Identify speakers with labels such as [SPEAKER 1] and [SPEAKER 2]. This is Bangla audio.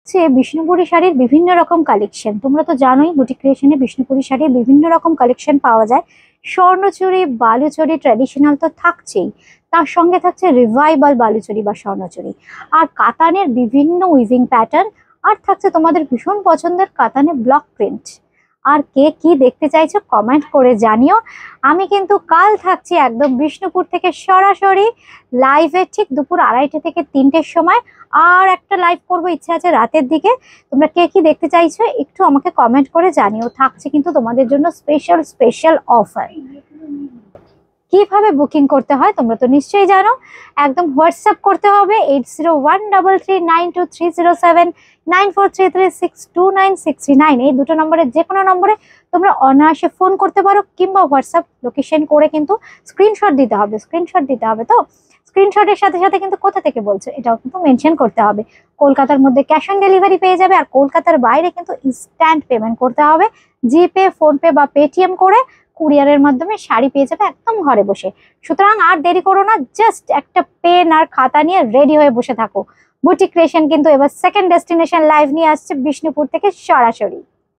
[SPEAKER 1] যে বিষ্ণুপুরি শাড়ির বিভিন্ন রকম কালেকশন, তোমরা তো জানোই বুটিক ক্রিয়েশনে বিষ্ণুপুরি শাড়ির বিভিন্ন রকম কালেকশন পাওয়া যায়। স্বর্ণচুরি, বালুচুরি ট্র্যাডিশনাল তো থাকছেই, তার সঙ্গে থাকছে রিভাইভাল বালুচুরি বা স্বর্ণচুরি, আর কাতানের বিভিন্ন উইভিং প্যাটার্ন, আর থাকছে তোমাদের ভীষণ পছন্দের কাতানে ব্লক প্রিন্ট। আর কে কি দেখতে চাইছো কমেন্ট করে জানিও। আমি কিন্তু কাল থাকছি একদম বিষ্ণুপুর থেকে সরাসরি লাইভে, ঠিক দুপুর 2:30 থেকে 3টের সময়। আর একটা লাইভ করবো ইচ্ছা আছে রাতের দিকে। তোমরা কে কি দেখতে চাইছো একটু আমাকে কমেন্ট করে জানিও। থাকছে কিন্তু তোমাদের জন্য স্পেশাল স্পেশাল অফার। কিভাবে বুকিং করতে হয় তোমরা তো নিশ্চয়ই জানো। একদম হোয়াটসঅ্যাপ করতে হবে 8013392307, 9433629639। এই দুটো নম্বরে যে কোনো নম্বরে তোমরা অনায়াসে ফোন করতে পারো, কিংবা হোয়াটসঅ্যাপ লোকেশন করে কিন্তু স্ক্রিনশট দিতে হবে। তো স্ক্রিনশটের সাথে সাথে কিন্তু কোথা থেকে বলছো এটাও কিন্তু মেনশন করতে হবে। কলকাতার মধ্যে ক্যাশ অন ডেলিভারি পেয়ে যাবে, আর কলকাতার বাইরে কিন্তু ইনস্ট্যান্ট পেমেন্ট করতে হবে। জিপে, ফোনপে বা পেটিএম করে কুরিয়ারের মাধ্যমে শাড়ি পেয়ে যাবে একদম ঘরে বসে। সুতরাং আর দেরি করো না, জাস্ট একটা পেন আর খাতা নিয়ে রেডি হয়ে বসে থাকো। বুটিক ক্রিয়েশন কিন্তু এবার সেকেন্ড ডেস্টিনেশন লাইভ নিয়ে আসছে বিষ্ণুপুর থেকে সরাসরি।